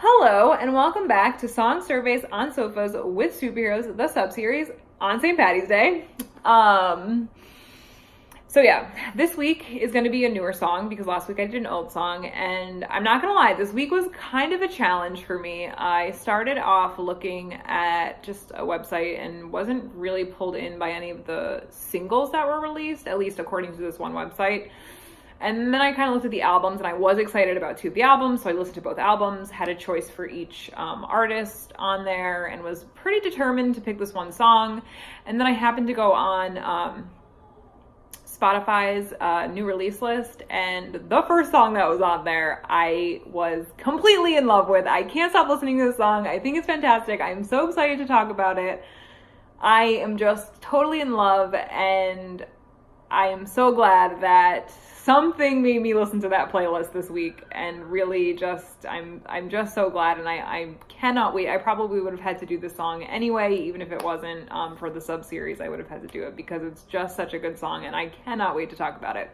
Hello, and welcome back to Song Surveys on Sofas with Superheroes, the sub-series on St. Patty's Day. So yeah, this week is going to be a newer song because last week I did an old song, and I'm not going to lie, this week was kind of a challenge for me. I started off looking at just a website and wasn't really pulled in by any of the singles that were released, at least according to this one website. And then I kind of looked at the albums, and I was excited about two of the albums, so I listened to both albums, had a choice for each artist on there, and was pretty determined to pick this one song. And then I happened to go on Spotify's new release list, and the first song that was on there, I was completely in love with. I can't stop listening to this song. I think it's fantastic. I'm so excited to talk about it. I am just totally in love, and I am so glad that something made me listen to that playlist this week, and really just, I'm just so glad, and I cannot wait. I probably would have had to do this song anyway, even if it wasn't for the sub-series, I would have had to do it because it's just such a good song, and I cannot wait to talk about it.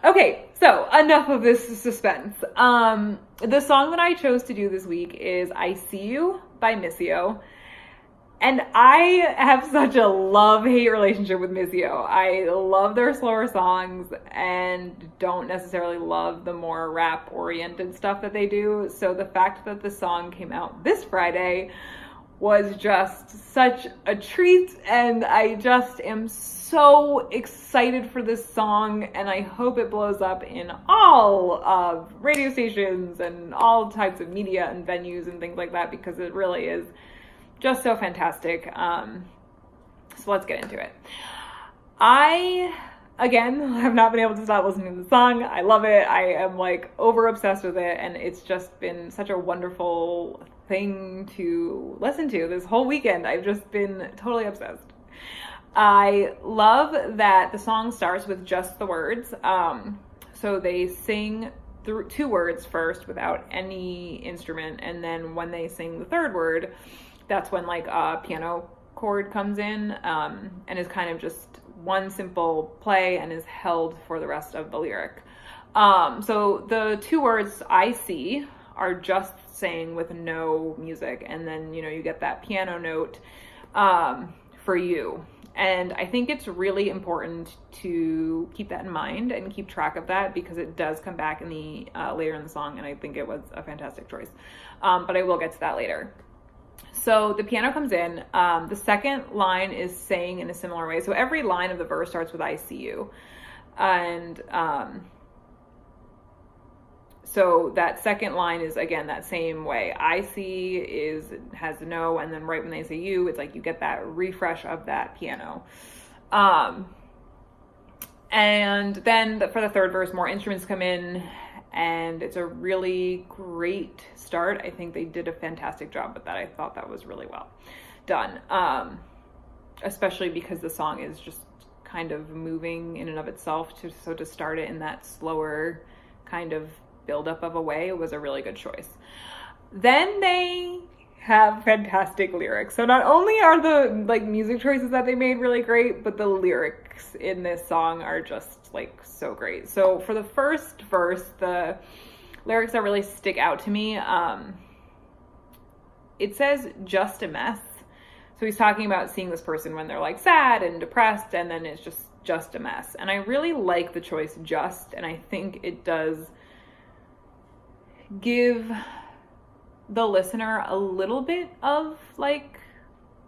Okay, so enough of this suspense. The song that I chose to do this week is I See You by Missio. And I have such a love-hate relationship with Missio. I love their slower songs and don't necessarily love the more rap-oriented stuff that they do. So the fact that the song came out this Friday was just such a treat, and I just am so excited for this song, and I hope it blows up in all of radio stations and all types of media and venues and things like that, because it really is just so fantastic. So let's get into it. I, again, have not been able to stop listening to the song. I love it. I am like over obsessed with it, and it's just been such a wonderful thing to listen to this whole weekend. I've just been totally obsessed. I love that the song starts with just the words. So they sing through two words first without any instrument, and then when they sing the third word, that's when like a piano chord comes in, and is kind of just one simple play and is held for the rest of the lyric. So the two words I see are just saying with no music, and then you get that piano note for you. And I think it's really important to keep that in mind and keep track of that, because it does come back in the later in the song, and I think it was a fantastic choice. But I will get to that later. So the piano comes in. The second line is saying in a similar way. So every line of the verse starts with I see you. And so that second line is, again, that same way. I see has no, and then right when they say you, it's like you get that refresh of that piano. And then for the third verse, more instruments come in, and it's a really great start. I think they did a fantastic job with that. I thought that was really well done, especially because the song is just kind of moving in and of itself. So to start it in that slower kind of buildup of a way was a really good choice. Then they have fantastic lyrics. So not only are the like music choices that they made really great, but the lyrics in this song are just like so great. So for the first verse, the lyrics that really stick out to me, it says just a mess. So he's talking about seeing this person when they're like sad and depressed, and then it's just a mess. And I really like the choice just, and I think it does give the listener a little bit of like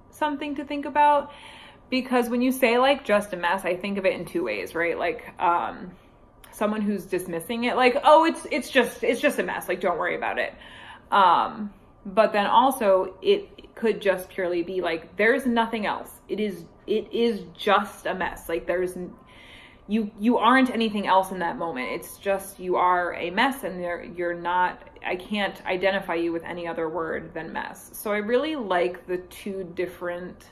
something to think about, because when you say like just a mess, I think of it in two ways, right? Like someone who's dismissing it, like, oh, it's just a mess, like don't worry about it. But then also it could just purely be like there's nothing else. It is just a mess. Like there's you aren't anything else in that moment. It's just you are a mess, and you're not. I can't identify you with any other word than mess. So I really like the two different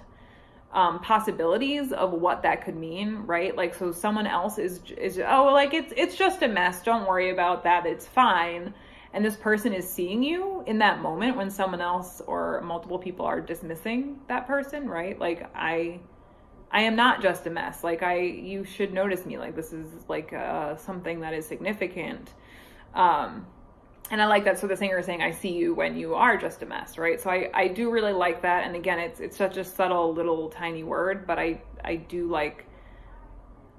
possibilities of what that could mean, right? Like, so someone else is oh, like it's just a mess. Don't worry about that. It's fine. And this person is seeing you in that moment when someone else or multiple people are dismissing that person, right? Like I am not just a mess. Like you should notice me. Like this is like something that is significant. And I like that. So the singer is saying, I see you when you are just a mess, right? So I do really like that. And again, it's such a subtle little tiny word, but I do like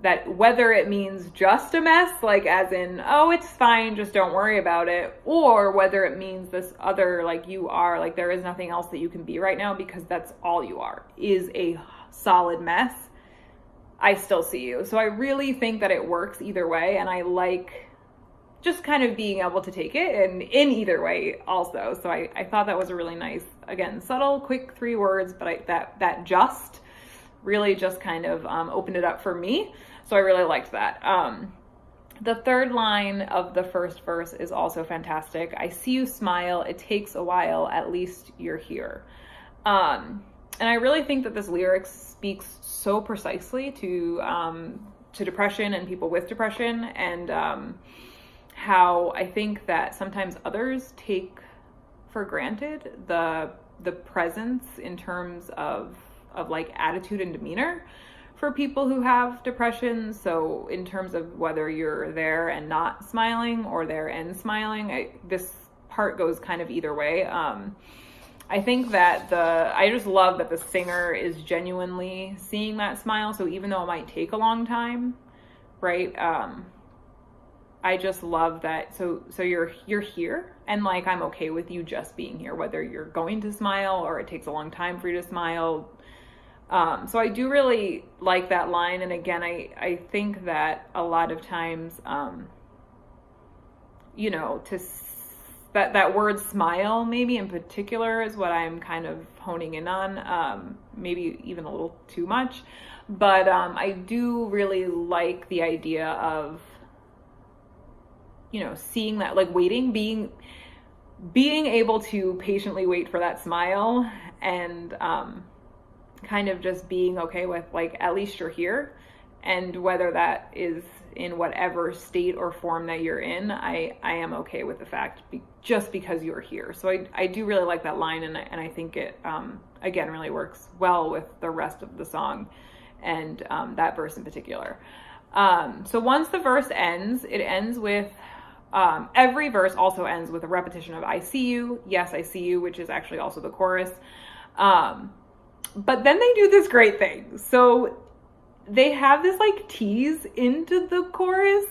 that, whether it means just a mess, like as in, oh, it's fine, just don't worry about it, or whether it means this other, like you are, like there is nothing else that you can be right now because that's all you are, is a solid mess. I still see you. So I really think that it works either way. And I like just kind of being able to take it and in either way also. So I thought that was a really nice, again, subtle, quick 3 words, but that just really just kind of opened it up for me. So I really liked that. The third line of the first verse is also fantastic. I see you smile. It takes a while. At least you're here. And I really think that this lyric speaks so precisely to depression and people with depression, and how I think that sometimes others take for granted the presence in terms of like attitude and demeanor for people who have depression. So in terms of whether you're there and not smiling or there and smiling, this part goes kind of either way. I think that I just love that the singer is genuinely seeing that smile. So even though it might take a long time, right? I just love that. So you're here, and like, I'm okay with you just being here, whether you're going to smile or it takes a long time for you to smile. So I do really like that line. And again, I think that a lot of times, you know, that word smile maybe in particular is what I'm kind of honing in on, maybe even a little too much. But I do really like the idea of, you know, seeing that, like waiting, being able to patiently wait for that smile, and kind of just being okay with, like, at least you're here. And whether that is in whatever state or form that you're in, I am okay with the fact just because you're here. So I do really like that line, and I think it, again, really works well with the rest of the song, and that verse in particular. So once the verse ends, it ends with, every verse also ends with a repetition of I see you, yes, I see you, which is actually also the chorus. But then they do this great thing. So they have this like tease into the chorus.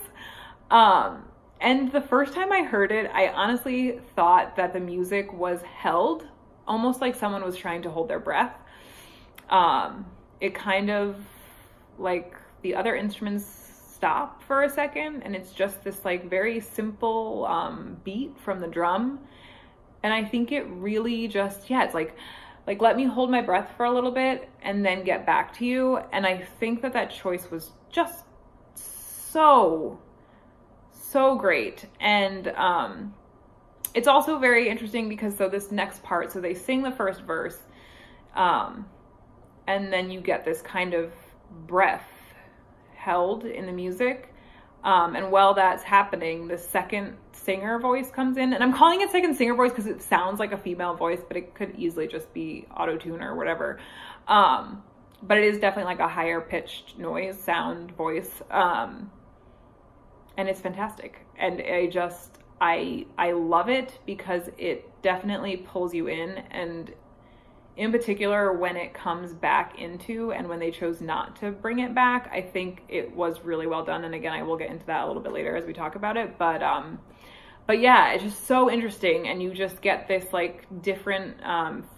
And the first time I heard it, I honestly thought that the music was held, almost like someone was trying to hold their breath. It kind of, like, the other instruments stop for a second, and it's just this like very simple beat from the drum. And I think it really just, yeah, it's like let me hold my breath for a little bit and then get back to you. And I think that choice was just so great. And it's also very interesting because, so this next part, so they sing the first verse, and then you get this kind of breath held in the music. And while that's happening, the second singer voice comes in, and I'm calling it second singer voice because it sounds like a female voice, but it could easily just be auto-tune or whatever. But it is definitely like a higher pitched noise sound voice. And it's fantastic. And I love it because it definitely pulls you in. And in particular, when it comes back into, and when they chose not to bring it back, I think it was really well done. And again, I will get into that a little bit later as we talk about it. But yeah, it's just so interesting. And you just get this like different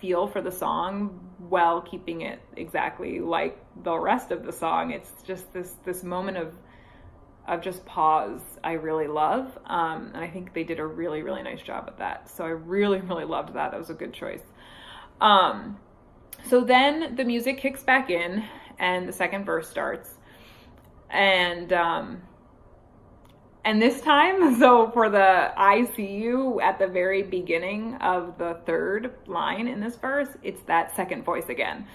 feel for the song while keeping it exactly like the rest of the song. It's just this moment of just pause I really love. And I think they did a really, really nice job at that. So I really, really loved that. That was a good choice. So then the music kicks back in and the second verse starts, and this time, so for the I see you at the very beginning of the third line in this verse, it's that second voice again.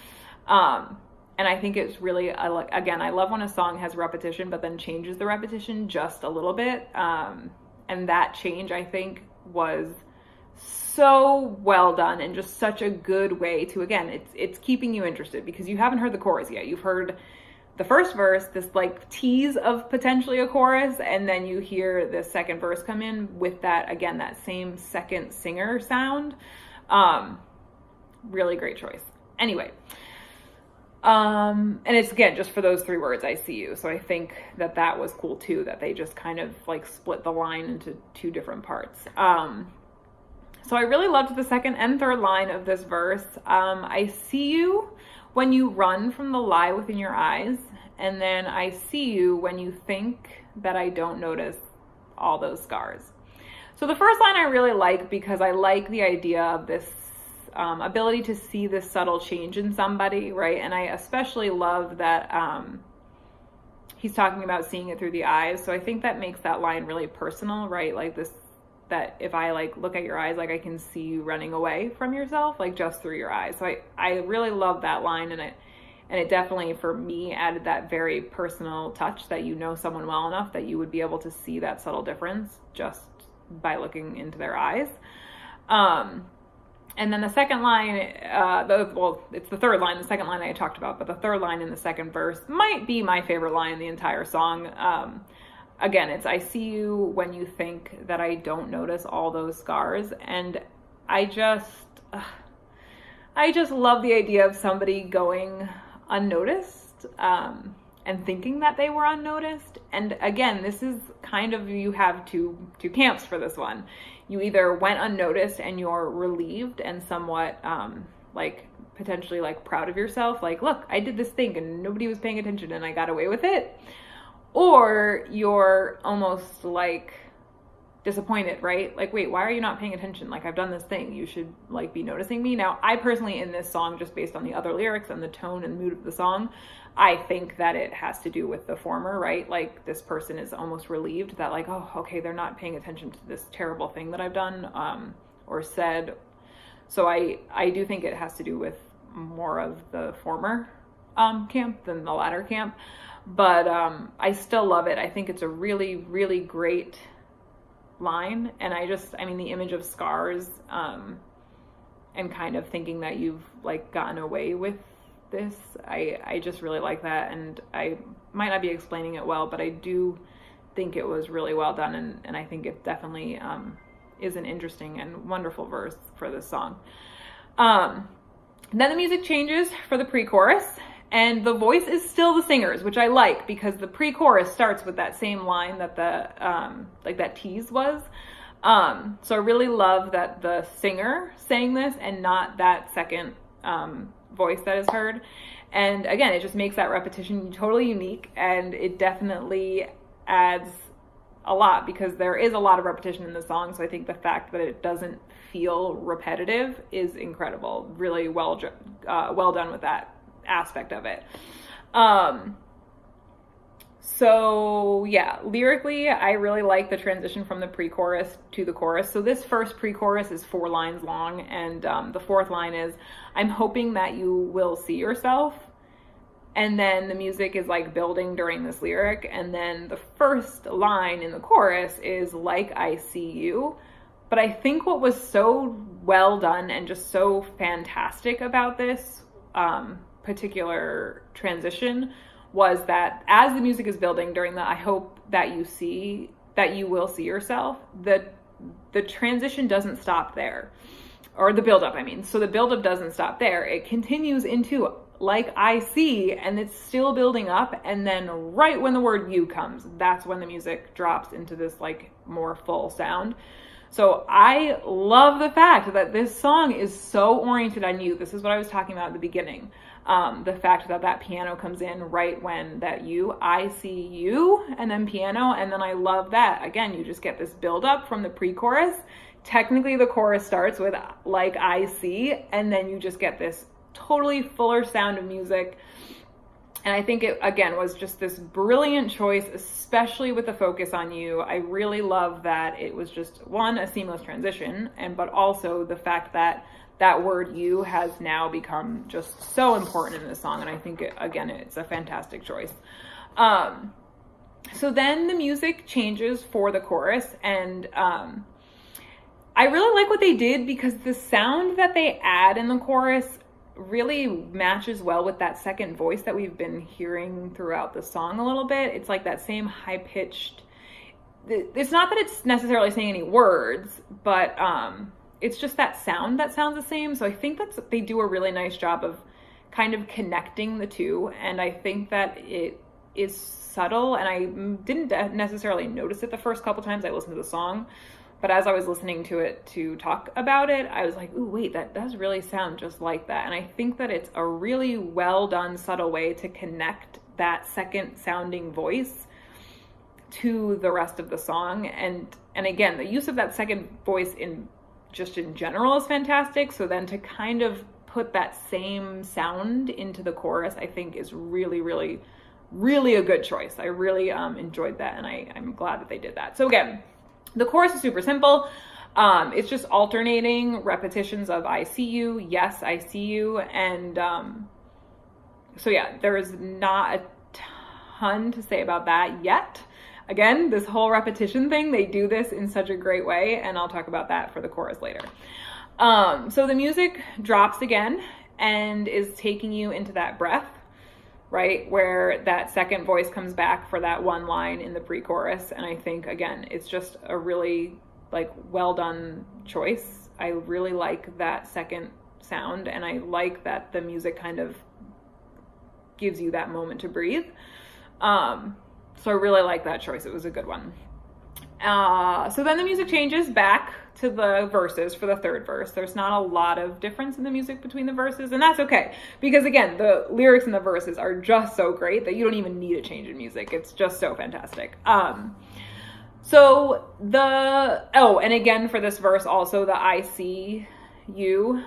And I think it's really, again, I love when a song has repetition, but then changes the repetition just a little bit. And that change, I think, was so well done, and just such a good way to, again, it's keeping you interested because you haven't heard the chorus yet. You've heard the first verse, this like tease of potentially a chorus, and then you hear the second verse come in with that, again, that same second singer sound. Really great choice. Anyway, and it's, again, just for those 3 words, I see you. So I think that was cool too, that they just kind of like split the line into 2 different parts. So I really loved the second and third line of this verse. I see you when you run from the lie within your eyes, and then I see you when you think that I don't notice all those scars. So the first line I really like, because I like the idea of this ability to see this subtle change in somebody, right? And I especially love that he's talking about seeing it through the eyes. So I think that makes that line really personal, right? Like this, that if I like look at your eyes, like I can see you running away from yourself, like just through your eyes. So I really love that line, and it definitely, for me, added that very personal touch that you know someone well enough that you would be able to see that subtle difference just by looking into their eyes. And then the second line, it's the third line. The second line I talked about, but the third line in the second verse might be my favorite line in the entire song. Again, it's, I see you when you think that I don't notice all those scars. And I just love the idea of somebody going unnoticed, and thinking that they were unnoticed. And again, this is kind of, you have two camps for this one. You either went unnoticed and you're relieved and somewhat like potentially like proud of yourself, like, look, I did this thing and nobody was paying attention and I got away with it. Or you're almost like disappointed, right? Like, wait, why are you not paying attention? Like, I've done this thing. You should like be noticing me. Now, I personally, in this song, just based on the other lyrics and the tone and mood of the song, I think that it has to do with the former, right? Like, this person is almost relieved that like, oh, okay, they're not paying attention to this terrible thing that I've done or said. So I do think it has to do with more of the former camp than the latter camp. But I still love it. I think it's a really, really great line. And I mean, the image of scars and kind of thinking that you've like gotten away with this, I just really like that. And I might not be explaining it well, but I do think it was really well done. And I think it definitely is an interesting and wonderful verse for this song. Then the music changes for the pre-chorus. And the voice is still the singer's, which I like, because the pre-chorus starts with that same line that the like that tease was. So I really love that the singer sang this and not that second voice that is heard. And again, it just makes that repetition totally unique, and it definitely adds a lot, because there is a lot of repetition in the song. So I think the fact that it doesn't feel repetitive is incredible. Really well done with that aspect of it. So yeah, lyrically, I really like the transition from the pre-chorus to the chorus. So this first pre-chorus is 4 lines long, and the 4th line is, I'm hoping that you will see yourself. And then the music is like building during this lyric. And then the first line in the chorus is like, I see you. But I think what was so well done and just so fantastic about this particular transition was that as the music is building during the I hope that you will see yourself, the transition doesn't stop there, or the buildup, I mean. So the buildup doesn't stop there. It continues into like I see, and it's still building up, and then right when the word you comes, that's when the music drops into this like more full sound. So I love the fact that this song is so oriented on you. This is what I was talking about at the beginning. The fact that piano comes in right when that I see you, and then piano. And then I love that. Again, you just get this build up from the pre-chorus. Technically the chorus starts with like I see, and then you just get this totally fuller sound of music. And I think it, again, was just this brilliant choice, especially with the focus on you. I really love that it was just, one, a seamless transition, but also the fact that that word you has now become just so important in this song. And I think, it's a fantastic choice. So then the music changes for the chorus, and I really like what they did, because the sound that they add in the chorus really matches well with that second voice that we've been hearing throughout the song a little bit. It's like that same high-pitched, it's not that it's necessarily saying any words, but it's just that sound that sounds the same. So I think they do a really nice job of kind of connecting the two, and I think that it is subtle, and I didn't necessarily notice it the first couple times I listened to the song, but as I was listening to it to talk about it, I was like, ooh, wait, that does really sound just like that. And I think that it's a really well done, subtle way to connect that second sounding voice to the rest of the song. And again, the use of that second voice in general is fantastic. So then to kind of put that same sound into the chorus, I think is really, really, really a good choice. I really enjoyed that, and I'm glad that they did that. So again, the chorus is super simple. It's just alternating repetitions of I see you, yes, I see you. And so yeah, there is not a ton to say about that yet. Again, this whole repetition thing, they do this in such a great way, and I'll talk about that for the chorus later. So the music drops again and is taking you into that breath, right, where that second voice comes back for that one line in the pre-chorus. And I think, again, it's just a really like well done choice. I really like that second sound, and I like that the music kind of gives you that moment to breathe. So I really like that choice. It was a good one. So then the music changes back to the verses for the third verse. There's not a lot of difference in the music between the verses, and that's okay, because again, the lyrics in the verses are just so great that you don't even need a change in music. It's just so fantastic. And again, for this verse also, the I see you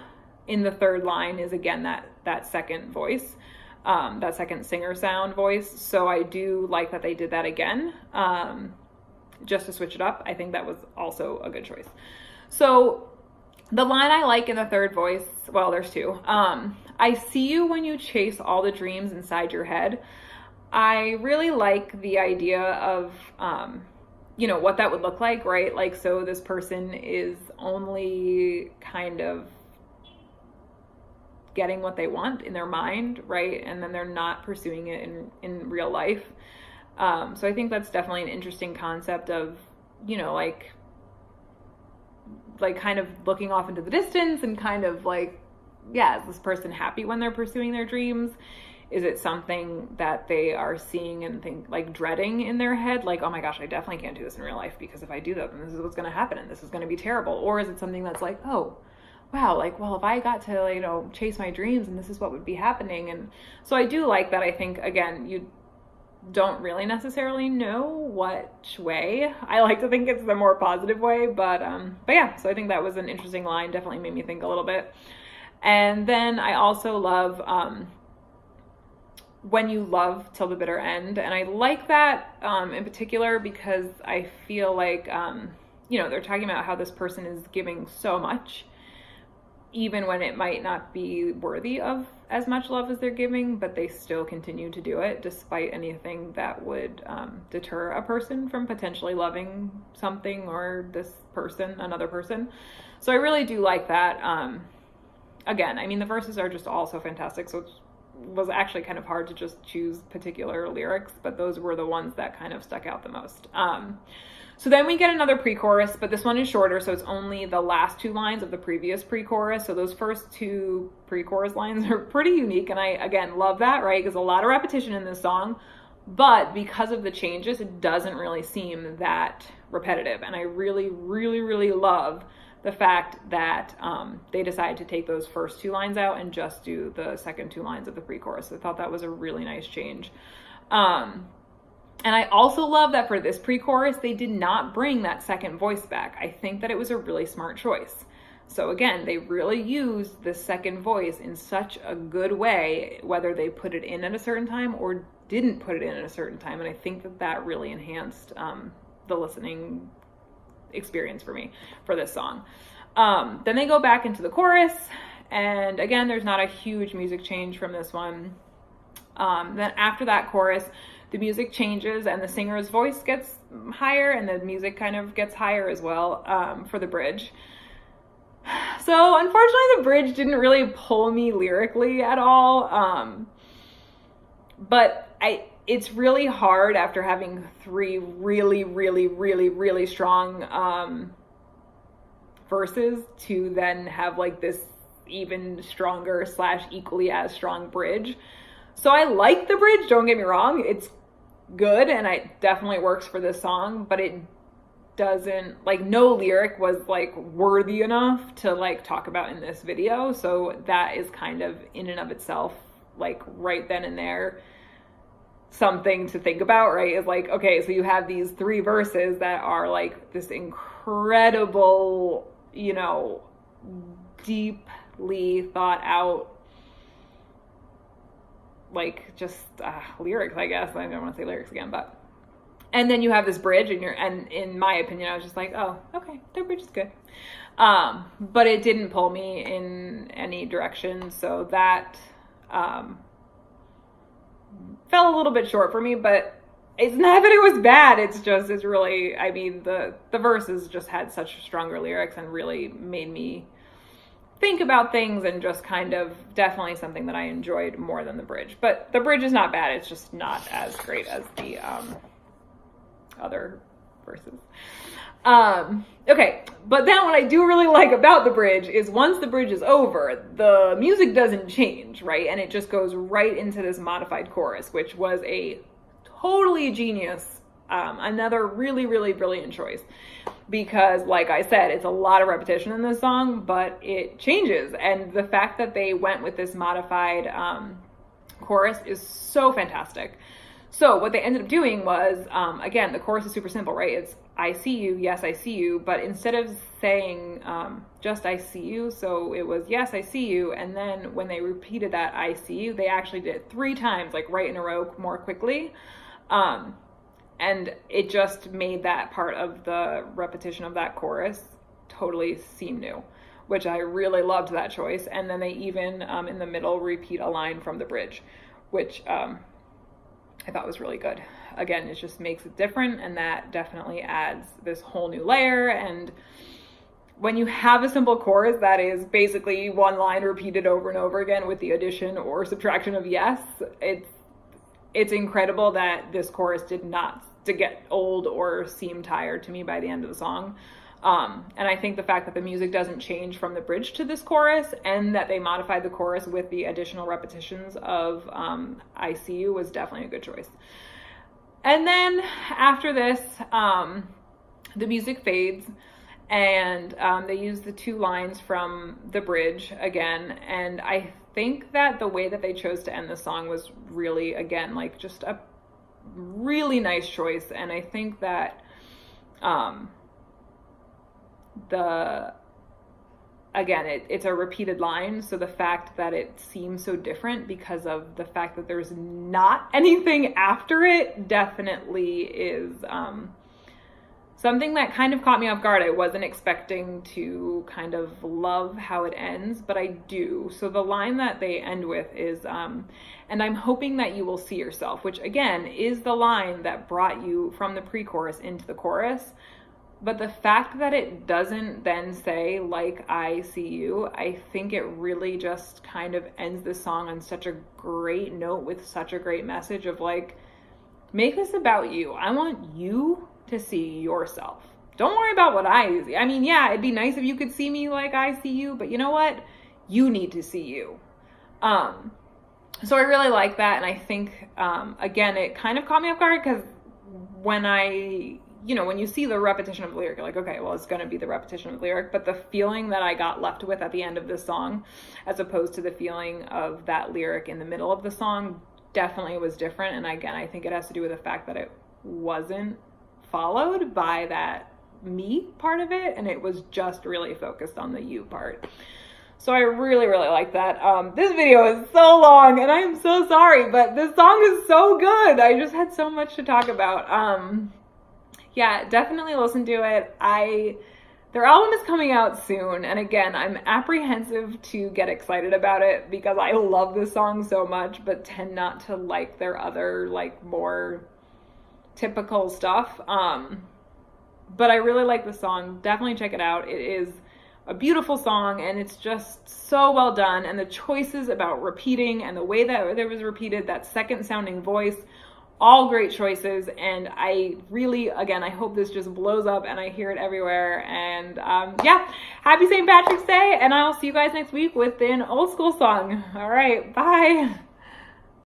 in the third line is again that second voice, that second singer sound voice. So I do like that they did that again. Just to switch it up. I think that was also a good choice. So the line I like in the third voice, well, there's two. I see you when you chase all the dreams inside your head. I really like the idea of, what that would look like, right? Like, so this person is only kind of getting what they want in their mind, right? And then they're not pursuing it in real life. So I think that's definitely an interesting concept of, like kind of looking off into the distance and kind of like, yeah, is this person happy when they're pursuing their dreams? Is it something that they are seeing and think like dreading in their head? Like, oh my gosh, I definitely can't do this in real life, because if I do that, then this is what's going to happen and this is going to be terrible. Or is it something that's like, oh, wow, like, well, if I got to, chase my dreams and this is what would be happening. And so I do like that. I think, again, you don't really necessarily know which way. I like to think it's the more positive way, but yeah, so I think that was an interesting line. Definitely made me think a little bit. And then I also love when you love till the bitter end. And I like that in particular because I feel like, they're talking about how this person is giving so much, even when it might not be worthy of as much love as they're giving, but they still continue to do it despite anything that would deter a person from potentially loving something or this person, another person. So I really do like that. Again, I mean, the verses are just all so fantastic, so it was actually kind of hard to just choose particular lyrics, but those were the ones that kind of stuck out the most. So then we get another pre-chorus, but this one is shorter, so it's only the last two lines of the previous pre-chorus. So those first two pre-chorus lines are pretty unique, and I, again, love that, right? Because a lot of repetition in this song, but because of the changes, it doesn't really seem that repetitive. And I really, really, really love the fact that they decided to take those first two lines out and just do the second two lines of the pre-chorus. I thought that was a really nice change. And I also love that for this pre-chorus, they did not bring that second voice back. I think that it was a really smart choice. So again, they really used the second voice in such a good way, whether they put it in at a certain time or didn't put it in at a certain time. And I think that that really enhanced the listening experience for me for this song. Then they go back into the chorus. And again, there's not a huge music change from this one. Then after that chorus, the music changes and the singer's voice gets higher and the music kind of gets higher as well for the bridge. So unfortunately the bridge didn't really pull me lyrically at all. But it's really hard after having 3 really, really, really, really strong verses to then have like this even stronger / equally as strong bridge. So I like the bridge, don't get me wrong. It's good and it definitely works for this song, but it doesn't, like, no lyric was like worthy enough to like talk about in this video. So that is kind of in and of itself, like right then and there, something to think about, right? Is like, okay, so you have these 3 verses that are like this incredible, you know, deeply thought out, like just lyrics, I guess. I don't want to say lyrics again, but, and then you have this bridge and in my opinion, I was just like, oh, okay, the bridge is good. But it didn't pull me in any direction. So that, fell a little bit short for me, but it's not that it was bad. It's really, I mean, the verses just had such stronger lyrics and really made me think about things, and just kind of definitely something that I enjoyed more than the bridge. But the bridge is not bad. It's just not as great as the other verses. Okay, but then what I do really like about the bridge is once the bridge is over, the music doesn't change, right? And it just goes right into this modified chorus, which was a totally genius, another really, really brilliant choice. Because like I said, it's a lot of repetition in this song, but it changes. And the fact that they went with this modified chorus is so fantastic. So what they ended up doing was, again, the chorus is super simple, right? It's, I see you, yes, I see you. But instead of saying just I see you, so it was, yes, I see you. And then when they repeated that I see you, they actually did it 3 times, like right in a row, more quickly. And it just made that part of the repetition of that chorus totally seem new, which I really loved that choice. And then they even, in the middle, repeat a line from the bridge, which I thought was really good. Again, it just makes it different, and that definitely adds this whole new layer. And when you have a simple chorus that is basically 1 line repeated over and over again with the addition or subtraction of yes, it's incredible that this chorus did not to get old or seem tired to me by the end of the song. And I think the fact that the music doesn't change from the bridge to this chorus, and that they modified the chorus with the additional repetitions of I See You, was definitely a good choice. And then after this, the music fades, and they use the 2 lines from the bridge again. And I think that the way that they chose to end the song was really, again, like just a really nice choice. And I think that it's a repeated line, so the fact that it seems so different because of the fact that there's not anything after it definitely is something that kind of caught me off guard. I wasn't expecting to kind of love how it ends, but I do. So the line that they end with is, and I'm hoping that you will see yourself, which again is the line that brought you from the pre-chorus into the chorus. But the fact that it doesn't then say, like, I see you, I think it really just kind of ends the song on such a great note with such a great message of like, make this about you. I want you to see yourself. Don't worry about what I see. I mean, yeah, it'd be nice if you could see me like I see you, but you know what? You need to see you. So I really like that. And I think, again, it kind of caught me off guard because when when you see the repetition of the lyric, you're like, okay, well, it's going to be the repetition of the lyric. But the feeling that I got left with at the end of this song, as opposed to the feeling of that lyric in the middle of the song, definitely was different. And again, I think it has to do with the fact that it wasn't followed by that me part of it. And it was just really focused on the you part. So I really, really like that. This video is so long and I am so sorry, but this song is so good. I just had so much to talk about. Yeah, definitely listen to it. Their album is coming out soon, and again, I'm apprehensive to get excited about it because I love this song so much, but tend not to like their other, like, more typical stuff. But I really like the song. Definitely check it out. It is a beautiful song, and it's just so well done. And the choices about repeating and the way that it was repeated, that second sounding voice, all great choices. And I really, again, I hope this just blows up and I hear it everywhere. And yeah, happy St. Patrick's Day, and I'll see you guys next week with an old school song. All right, bye.